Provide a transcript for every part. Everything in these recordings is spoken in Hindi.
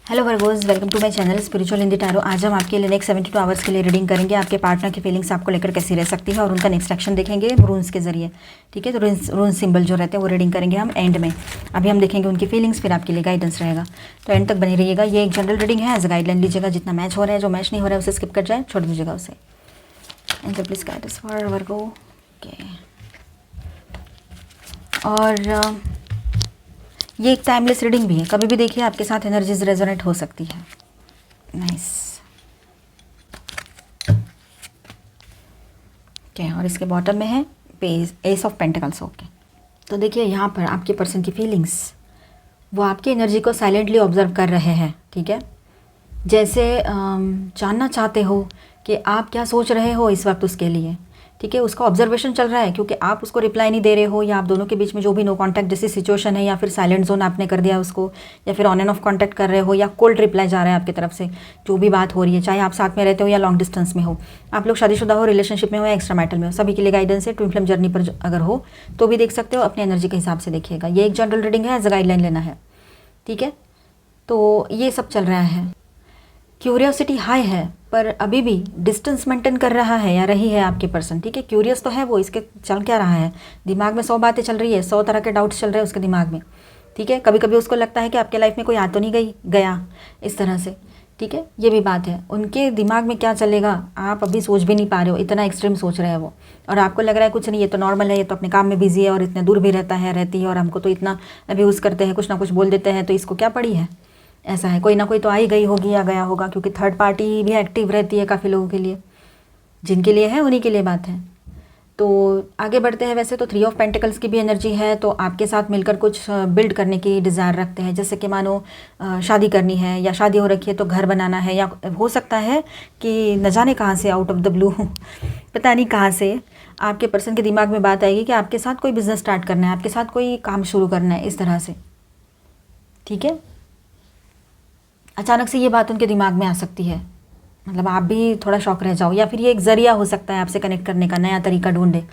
Hello Virgos, welcome to my channel spiritual in the tarot. आज हम आपके लिए नेक्स्ट 72 आवर्स के लिए रीडिंग करेंगे। आपके पार्टनर की फीलिंग्स आपको लेकर कैसी रह सकती है और उनका नेक्स्ट एक्शन देखेंगे रून्स के जरिए। ठीक है, तो रून सिंबल जो रहते हैं वो रीडिंग करेंगे हम एंड में। अभी हम देखेंगे उनकी फीलिंग्स, फिर आपके लिए गाइडेंस रहेगा। तो एंड तक बनी रहिएगा। ये एक जनरल रीडिंग है, एज गाइडलाइन लीजिएगा। जितना मैच हो रहा है, जो मैच नहीं हो रहा है उसे स्किप कर जाए, छोड़ दीजिएगा उसे। And please guide us for Virgo. Okay, और ये एक टाइमलेस रीडिंग भी है, कभी भी देखिए आपके साथ एनर्जीज रेजोनेट हो सकती है। नाइस। ओके, और इसके बॉटम में है page S of pentacles. Okay, तो देखिए यहाँ पर आपके पर्सन की फीलिंग्स, वो आपकी एनर्जी को साइलेंटली ऑब्जर्व कर रहे हैं। ठीक है, जैसे जानना चाहते हो कि आप क्या सोच रहे हो इस वक्त उसके लिए। ठीक है, उसका ऑब्जर्वेशन चल रहा है क्योंकि आप उसको रिप्लाई नहीं दे रहे हो, या आप दोनों के बीच में जो भी नो कांटेक्ट जैसी सिचुएशन है, या फिर साइलेंट जोन आपने कर दिया उसको, या फिर ऑन एंड ऑफ कांटेक्ट कर रहे हो, या कोल्ड रिप्लाई जा रहा है आपकी तरफ से। जो भी बात हो रही है, चाहे आप साथ में रहते हो या लॉन्ग डिस्टेंस में हो, आप लोग शादीशुदा हो, रिलेशनशिप में हो या एक्स्ट्रा मैरिटल में हो, सभी के लिए गाइडेंस है। ट्विन फ्लेम जर्नी पर अगर हो तो भी देख सकते हो, अपनी एनर्जी के हिसाब से देखिएगा। ये एक जनरल रीडिंग है, एज गाइडलाइन लेना है। ठीक है, तो ये सब चल रहा है। क्यूरियोसिटी हाई है, पर अभी भी डिस्टेंस मेंटेन कर रहा है या रही है आपके पर्सन। ठीक है, क्यूरियस तो है वो, इसके चल क्या रहा है, दिमाग में 100 बातें चल रही है, 100 तरह के डाउट्स चल रहे हैं उसके दिमाग में। ठीक है, कभी कभी उसको लगता है कि आपके लाइफ में कोई आ तो नहीं गया इस तरह से। ठीक है, ये भी बात है। उनके दिमाग में क्या चलेगा आप अभी सोच भी नहीं पा रहे हो, इतना एक्सट्रीम सोच रहे हैं वो। और आपको लग रहा है कुछ नहीं, ये तो नॉर्मल है, ये तो अपने काम में बिजी है और इतने दूर भी रहती है, और हमको तो इतना अब्यूज़ करते हैं, कुछ ना कुछ बोल देते हैं, तो इसको क्या पड़ी है। ऐसा है, कोई ना कोई तो आई गई होगी या गया होगा, क्योंकि थर्ड पार्टी भी एक्टिव रहती है काफ़ी लोगों के लिए। जिनके लिए है उन्हीं के लिए बात है। तो आगे बढ़ते हैं। वैसे तो 3 ऑफ पेंटिकल्स की भी एनर्जी है, तो आपके साथ मिलकर कुछ बिल्ड करने की डिज़ायर रखते हैं। जैसे कि मानो शादी करनी है, या शादी हो रखी है तो घर बनाना है, या हो सकता है कि न जाने कहाँ से आउट ऑफ द ब्लू पता नहीं कहाँ से आपके पर्सन के दिमाग में बात आएगी कि आपके साथ कोई बिज़नेस स्टार्ट करना है, आपके साथ कोई काम शुरू करना है, इस तरह से। ठीक है, अचानक से ये बात उनके दिमाग में आ सकती है, मतलब आप भी थोड़ा शॉक रह जाओ, या फिर ये एक ज़रिया हो सकता है आपसे कनेक्ट करने का, नया तरीका ढूंढे,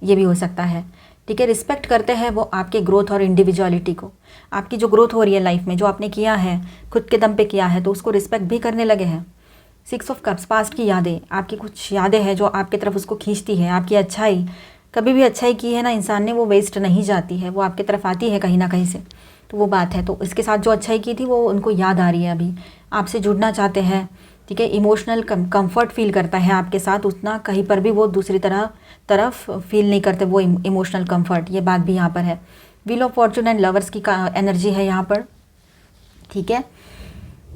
ये भी हो सकता है। ठीक है, रिस्पेक्ट करते हैं वो आपके ग्रोथ और इंडिविजुअलिटी को। आपकी जो ग्रोथ हो रही है लाइफ में, जो आपने किया है खुद के दम पे किया है, तो उसको रिस्पेक्ट भी करने लगे हैं। 6 ऑफ कप्स, पास्ट की यादें, आपकी कुछ यादें हैं जो आपकी तरफ उसको खींचती है। आपकी अच्छाई, कभी भी अच्छाई की है ना इंसान ने, वो वेस्ट नहीं जाती है, वो आपकी तरफ आती है कहीं ना कहीं से। तो वो बात है। तो इसके साथ जो अच्छाई की थी वो उनको याद आ रही है, अभी आपसे जुड़ना चाहते हैं। ठीक है, इमोशनल कंफर्ट फील करता है आपके साथ, उतना कहीं पर भी वो दूसरी तरफ फील नहीं करते वो इमोशनल कंफर्ट। ये बात भी यहाँ पर है। Wheel of Fortune and lovers की एनर्जी है यहाँ पर। ठीक है,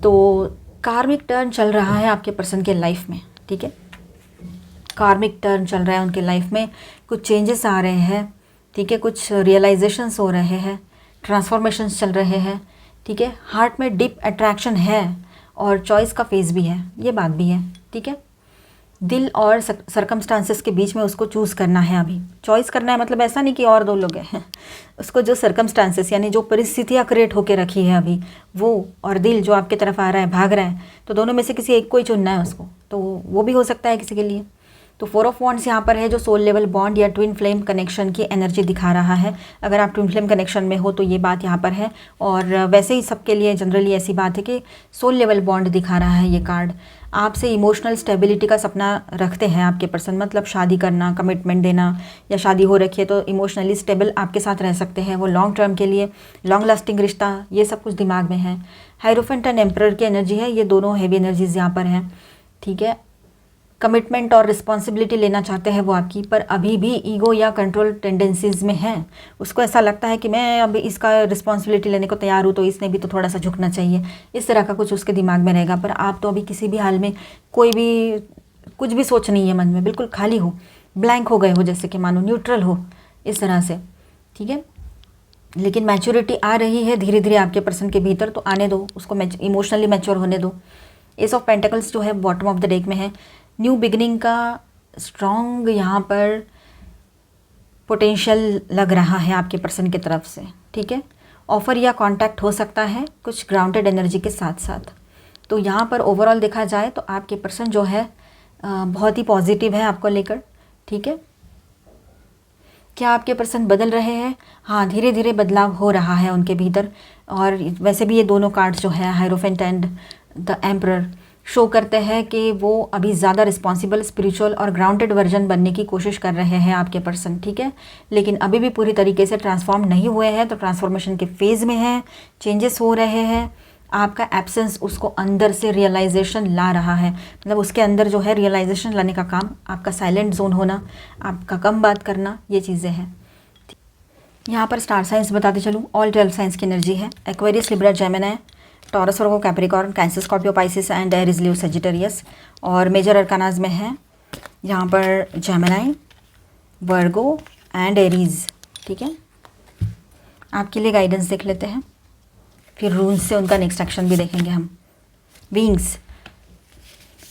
तो कार्मिक टर्न चल रहा है आपके पर्सन के लाइफ में। ठीक है, कार्मिक टर्न चल रहा है उनके लाइफ में, कुछ चेंजेस आ रहे हैं। ठीक है, कुछ रियलाइजेशंस हो रहे हैं, ट्रांसफॉर्मेशंस चल रहे हैं। ठीक है, हार्ट में डीप अट्रैक्शन है और चॉइस का फेज भी है, ये बात भी है। ठीक है, दिल और सरकमस्टांसेस के बीच में उसको चूज़ करना है, अभी चॉइस करना है। मतलब ऐसा नहीं कि और 2 लोग हैं उसको जो सरकमस्टांसेस यानी जो परिस्थितियाँ क्रिएट होके रखी है अभी, वो और दिल जो आपके तरफ आ रहा है, भाग रहा है, तो दोनों में से किसी एक को ही चुनना है उसको। तो वो भी हो सकता है किसी के लिए। तो 4 ऑफ वॉन्ड्स यहाँ पर है, जो सोल लेवल बॉन्ड या ट्विन फ्लेम कनेक्शन की एनर्जी दिखा रहा है। अगर आप ट्विन फ्लेम कनेक्शन में हो तो ये बात यहाँ पर है। और वैसे ही सबके लिए जनरली ऐसी बात है कि सोल लेवल बॉन्ड दिखा रहा है ये कार्ड। आपसे इमोशनल स्टेबिलिटी का सपना रखते हैं आपके पर्सन, मतलब शादी करना, कमिटमेंट देना, या शादी हो रखी है तो इमोशनली स्टेबल आपके साथ रह सकते हैं वो लॉन्ग टर्म के लिए, लॉन्ग लास्टिंग रिश्ता, ये सब कुछ दिमाग में है। हायरोफेंट एंड एम्परर की एनर्जी है, ये दोनों हैवी एनर्जीज यहाँ पर हैं। ठीक है, कमिटमेंट और रिस्पॉन्सिबिलिटी लेना चाहते हैं वो आपकी, पर अभी भी ईगो या कंट्रोल टेंडेंसीज में है। उसको ऐसा लगता है कि मैं अभी इसका रिस्पॉन्सिबिलिटी लेने को तैयार हूँ, तो इसने भी तो थोड़ा सा झुकना चाहिए, इस तरह का कुछ उसके दिमाग में रहेगा। पर आप तो अभी किसी भी हाल में कोई भी कुछ भी सोच नहीं है मन में, बिल्कुल खाली हो, ब्लैंक हो गए हो, जैसे कि मानो न्यूट्रल हो, इस तरह से। ठीक है, लेकिन मैच्योरिटी आ रही है धीरे धीरे आपके पर्सन के भीतर, तो आने दो उसको, इमोशनली मैच्योर होने दो। एस ऑफ पेंटिकल्स जो है बॉटम ऑफ द डेक में है। न्यू बिगनिंग का स्ट्रॉन्ग यहाँ पर पोटेंशियल लग रहा है आपके पर्सन की तरफ से। ठीक है, ऑफर या कांटेक्ट हो सकता है कुछ ग्राउंडेड एनर्जी के साथ साथ। तो यहाँ पर ओवरऑल देखा जाए तो आपके पर्सन जो है बहुत ही पॉजिटिव है आपको लेकर। ठीक है, क्या आपके पर्सन बदल रहे हैं? हाँ, धीरे धीरे बदलाव हो रहा है उनके भीतर। और वैसे भी ये दोनों कार्ड्स जो है, hierophant and the emperor, show करते हैं कि वो अभी ज़्यादा रिस्पॉन्सिबल, स्पिरिचुअल और ग्राउंडेड वर्जन बनने की कोशिश कर रहे हैं आपके पर्सन, ठीक है। लेकिन अभी भी पूरी तरीके से ट्रांसफॉर्म नहीं हुए हैं, तो ट्रांसफॉर्मेशन के फेज़ में हैं, चेंजेस हो रहे हैं। आपका एब्सेंस उसको अंदर से रियलाइजेशन ला रहा है, मतलब उसके अंदर जो है रियलाइजेशन लाने का काम, आपका साइलेंट जोन होना, आपका कम बात करना, ये चीज़ें हैं। यहाँ पर स्टार साइंस बताते चलूँ, ऑल 12 साइंस की एनर्जी है। Aquarius, Libra, Gemini, taurus, Virgo, Capricorn, cancer, Scorpio, Pisces and Aries, Leo, Sagittarius. और मेजर अरकानाज में है यहाँ पर जेमिनी, वर्गो एंड एरीज, ठीक है। आपके लिए गाइडेंस देख लेते हैं, फिर रूल्स से उनका नेक्स्ट एक्शन भी देखेंगे हम। Wings,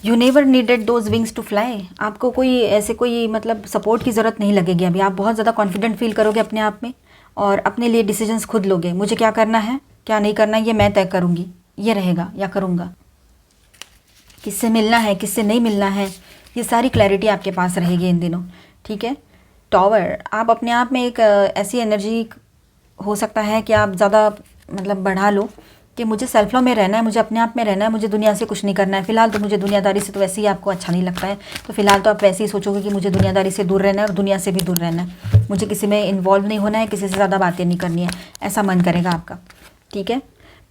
you never needed those wings to fly. आपको कोई ऐसे कोई मतलब सपोर्ट की ज़रूरत नहीं लगेगी अभी। आप बहुत ज़्यादा कॉन्फिडेंट फील करोगे अपने आप में और अपने लिए डिसीजंस खुद लोगे। मुझे क्या करना है, क्या नहीं करना है, ये मैं तय करूँगी, ये रहेगा या करूँगा। किससे मिलना है, किससे नहीं मिलना है, ये सारी क्लैरिटी आपके पास रहेगी इन दिनों, ठीक है। टॉवर, आप अपने आप में एक ऐसी एनर्जी हो सकता है कि आप ज़्यादा मतलब बढ़ा लो कि मुझे सेल्फ लव में रहना है, मुझे अपने आप में रहना है, मुझे दुनिया से कुछ नहीं करना है। फिलहाल तो मुझे दुनियादारी से तो वैसे ही आपको अच्छा नहीं लगता है, तो फिलहाल तो आप वैसे ही सोचोगे कि मुझे दुनियादारी से दूर रहना है और दुनिया से भी दूर रहना है, मुझे किसी में इन्वॉल्व नहीं होना है, किसी से ज़्यादा बातें नहीं करनी है, ऐसा मन करेगा आपका, ठीक है।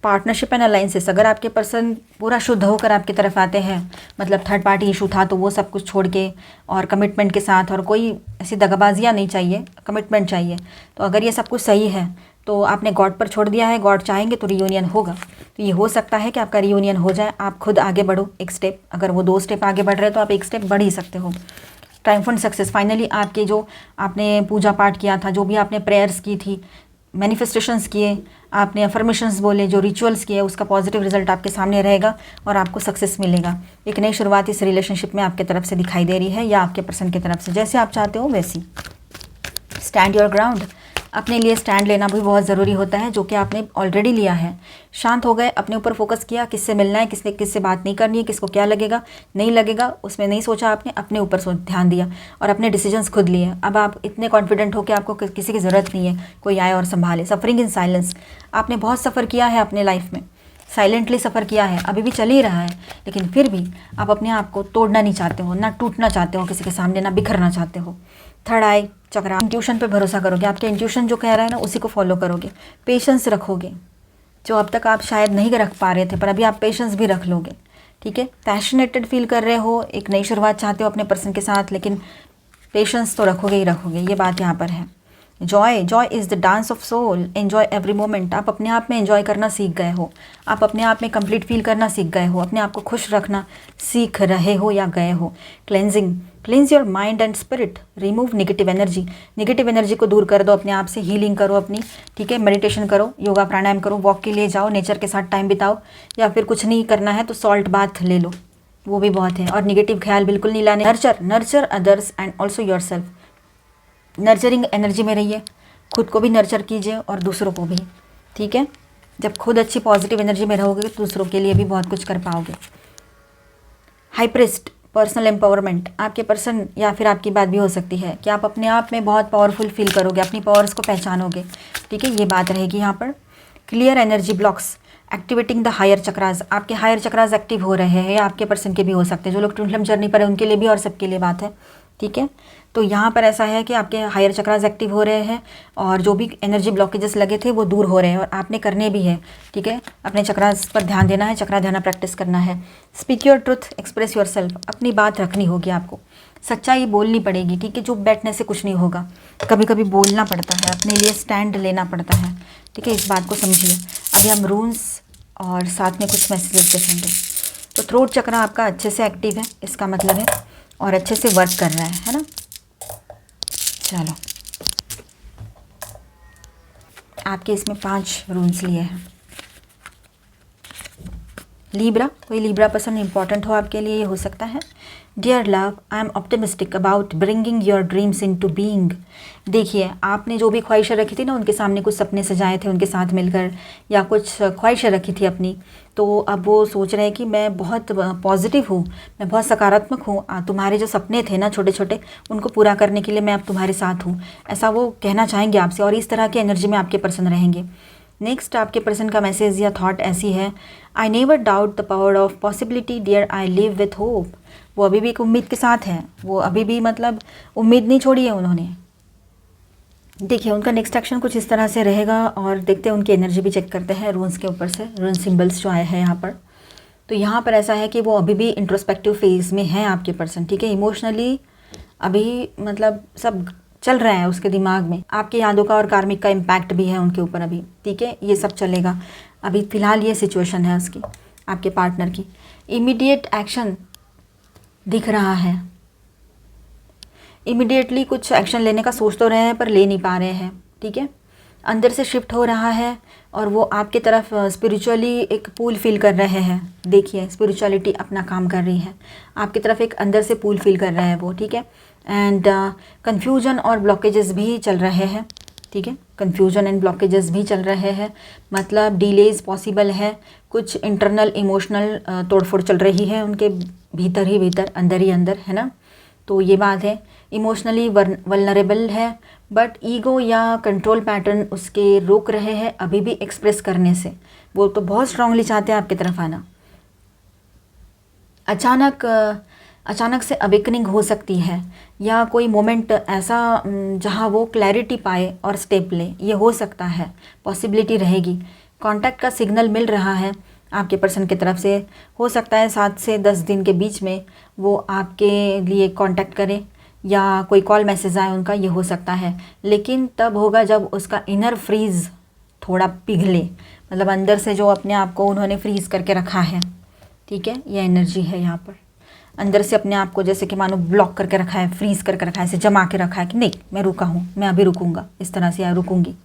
पार्टनरशिप एंड अलाइंसेस, अगर आपके पर्सन पूरा शुद्ध होकर आपकी तरफ आते हैं, मतलब थर्ड पार्टी इशू था तो वो सब कुछ छोड़ के और कमिटमेंट के साथ, और कोई ऐसी दगाबाजियाँ नहीं चाहिए, कमिटमेंट चाहिए, तो अगर ये सब कुछ सही है तो आपने गॉड पर छोड़ दिया है, गॉड चाहेंगे तो रियूनियन होगा। तो ये हो सकता है कि आपका रियूनियन हो जाए, आप खुद आगे बढ़ो एक स्टेप, अगर वो 2 स्टेप आगे बढ़ रहे हैं तो आप एक स्टेप बढ़ ही सकते हो। ट्रायम्फेंट सक्सेस, फाइनली आपके जो आपने पूजा पाठ किया था, जो भी आपने प्रेयर्स की थी, मैनिफेस्टेशंस किए, आपने अफर्मेशंस बोले, जो रिचुअल्स किए, उसका पॉजिटिव रिजल्ट आपके सामने रहेगा और आपको सक्सेस मिलेगा। एक नई शुरुआत इस रिलेशनशिप में आपके तरफ से दिखाई दे रही है या आपके पर्सन की तरफ से, जैसे आप चाहते हो वैसी। स्टैंड योर ग्राउंड, अपने लिए स्टैंड लेना भी बहुत ज़रूरी होता है, जो कि आपने ऑलरेडी लिया है। शांत हो गए, अपने ऊपर फोकस किया, किससे मिलना है, किससे बात नहीं करनी है, किसको क्या लगेगा नहीं लगेगा, उसमें नहीं सोचा आपने, अपने ऊपर ध्यान दिया और अपने डिसीजंस खुद लिए। अब आप इतने कॉन्फिडेंट हो कि आपको किसी की ज़रूरत नहीं है कोई आए और संभाले। सफरिंग इन साइलेंस, आपने बहुत सफ़र किया है अपने लाइफ में, साइलेंटली सफ़र किया है, अभी भी चल ही रहा है, लेकिन फिर भी आप अपने आप को तोड़ना नहीं चाहते हो, ना टूटना चाहते हो किसी के सामने, ना बिखरना चाहते हो। थर्ड आई चक्र, इंट्यूशन पे भरोसा करोगे, आपके इंट्यूशन जो कह रहा है ना उसी को फॉलो करोगे, पेशेंस रखोगे, जो अब तक आप शायद नहीं रख पा रहे थे पर अभी आप पेशेंस भी रख लोगे, ठीक है। पैशनेटेड फील कर रहे हो, एक नई शुरुआत चाहते हो अपने पर्सन के साथ, लेकिन पेशेंस तो रखोगे ही रखोगे, ये बात यहाँ पर है। Joy, joy is the dance of soul, enjoy every moment, आप अपने आप में एंजॉय करना सीख गए हो, आप अपने आप में कंप्लीट फील करना सीख गए हो, अपने आप को खुश रखना सीख रहे हो या गए हो। Cleansing, क्लींस your mind and spirit, remove negative energy, negative energy को दूर कर दो अपने आप से, हीलिंग करो अपनी, ठीक है। मेडिटेशन करो, योगा प्राणायाम करो, वॉक के लिए जाओ, नेचर के साथ टाइम बिताओ, या फिर कुछ नहीं करना है तो सॉल्ट बाथ ले लो, वो भी बहुत है। और निगेटिव ख्याल बिल्कुल नहीं लाने। Nurture others and also your self, nurturing energy में रहिए, खुद को भी नर्चर कीजिए और दूसरों को भी, ठीक है। जब खुद अच्छी पॉजिटिव एनर्जी में रहोगे तो दूसरों के लिए भी बहुत कुछ कर पाओगे। हाई प्रिस्ट, पर्सनल एम्पावरमेंट, आपके पर्सन या फिर आपकी बात भी हो सकती है कि आप अपने आप में बहुत पावरफुल फील करोगे, अपनी पावर्स को पहचानोगे, ठीक है, ये बात रहेगी यहाँ पर। Clear energy blocks, activating the higher chakras, आपके हायर चक्रास एक्टिव हो रहे हैं या आपके पर्सन के भी हो सकते हैं, जो लोग ट्विन फ्लेम जर्नी पर है उनके लिए भी और सबके लिए बात है, ठीक है। तो यहाँ पर ऐसा है कि आपके हायर चक्रास एक्टिव हो रहे हैं और जो भी एनर्जी ब्लॉकेजेस लगे थे वो दूर हो रहे हैं और आपने करने भी है, ठीक है। अपने चक्रास पर ध्यान देना है, चक्रा ध्यान प्रैक्टिस करना है। Speak your truth, express your self, अपनी बात रखनी होगी आपको, सच्चाई बोलनी पड़ेगी, ठीक है। चुप बैठने से कुछ नहीं होगा, कभी कभी बोलना पड़ता है, अपने लिए स्टैंड लेना पड़ता है, ठीक है, इस बात को समझिए। अभी हम रून्स और साथ में कुछ मैसेजेस देखेंगे। तो थ्रोट चक्रा आपका अच्छे से एक्टिव है, इसका मतलब है, और अच्छे से वर्क कर रहा है ना। चलो, आपके इसमें 5 रून्स लिए हैं। लीब्रा, कोई लीब्रा पर्सन इंपॉर्टेंट हो आपके लिए, ये हो सकता है। Dear love, I am optimistic about bringing your dreams into being. देखिए, आपने जो भी ख्वाहिशें रखी थी ना, उनके सामने कुछ सपने सजाए थे उनके साथ मिलकर, या कुछ ख्वाहिशें रखी थी अपनी, तो अब वो सोच रहे हैं कि मैं बहुत पॉजिटिव हूँ, मैं बहुत सकारात्मक हूँ, तुम्हारे जो सपने थे ना छोटे छोटे, उनको पूरा करने के लिए मैं अब तुम्हारे साथ हूँ, ऐसा वो कहना चाहेंगे आपसे, और इस तरह की एनर्जी में आपके पर्सन रहेंगे। नेक्स्ट आपके पर्सन का मैसेज या थॉट ऐसी है, I never doubt the power of possibility dear, I live with hope. वो अभी भी एक उम्मीद के साथ हैं, वो अभी भी मतलब उम्मीद नहीं छोड़ी है उन्होंने। देखिए, उनका नेक्स्ट एक्शन कुछ इस तरह से रहेगा, और देखते हैं उनकी एनर्जी भी चेक करते हैं रून्स के ऊपर से, रून सिंबल्स जो आए हैं यहाँ पर। तो यहाँ पर ऐसा है कि वो अभी भी इंट्रोस्पेक्टिव फेज में हैं आपके पर्सन, ठीक है। इमोशनली अभी मतलब सब चल रहा है उसके दिमाग में, आपकी यादों का और कार्मिक का इम्पैक्ट भी है उनके ऊपर अभी, ठीक है। ये सब चलेगा अभी, फ़िलहाल ये सिचुएशन है उसकी, आपके पार्टनर की। इमीडिएट एक्शन दिख रहा है, इमीडिएटली कुछ एक्शन लेने का सोच तो रहे हैं पर ले नहीं पा रहे हैं, ठीक है। अंदर से शिफ्ट हो रहा है, और वो आपकी तरफ स्पिरिचुअली एक पुल फील कर रहे हैं। देखिए, स्पिरिचुअलिटी अपना काम कर रही है आपकी तरफ, एक अंदर से पुल फील कर रहे हैं वो, ठीक है। एंड कन्फ्यूजन और ब्लॉकेजेस भी चल रहे हैं, ठीक है। कन्फ्यूजन एंड ब्लॉकेजेस भी चल रहे हैं, मतलब डिलेज पॉसिबल है, कुछ इंटरनल इमोशनल तोड़फोड़ चल रही है उनके भीतर ही भीतर, अंदर ही अंदर, है ना। तो ये बात है, इमोशनली वल्नरेबल है, बट ईगो या कंट्रोल पैटर्न उसके रोक रहे हैं अभी भी एक्सप्रेस करने से। वो तो बहुत स्ट्रांगली चाहते हैं आपकी तरफ आना। अचानक से अवेकनिंग हो सकती है, या कोई मोमेंट ऐसा जहां वो क्लैरिटी पाए और स्टेप ले, ये हो सकता है, पॉसिबिलिटी रहेगी। कांटेक्ट का सिग्नल मिल रहा है आपके पर्सन की तरफ से, हो सकता है 7 से 10 दिन के बीच में वो आपके लिए कांटेक्ट करे, या कोई कॉल मैसेज आए उनका, ये हो सकता है। लेकिन तब होगा जब उसका इनर फ्रीज़ थोड़ा पिघले, मतलब अंदर से जो अपने आप को उन्होंने फ्रीज़ करके रखा है, ठीक है। ये एनर्जी है यहाँ पर, अंदर से अपने आप को जैसे कि मानो ब्लॉक करके रखा है, फ्रीज़ करके रखा है, ऐसे जमा के रखा है कि नहीं मैं रुका हूँ, मैं अभी रुकूंगा, इस तरह से या रुकूंगी।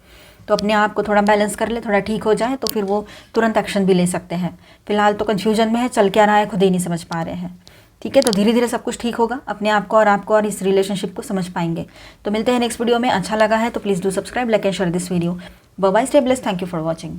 तो अपने आप को थोड़ा बैलेंस कर ले, थोड़ा ठीक हो जाए, तो फिर वो तुरंत एक्शन भी ले सकते हैं। फिलहाल तो कन्फ्यूजन में है, चल क्या रहा है खुद ही नहीं समझ पा रहे हैं, ठीक है। तो धीरे धीरे सब कुछ ठीक होगा, अपने आप को और आपको और इस रिलेशनशिप को समझ पाएंगे। तो मिलते हैं नेक्स्ट वीडियो में। अच्छा लगा है तो please do subscribe, like and share this video. Bye bye, stay blessed, thank you for watching.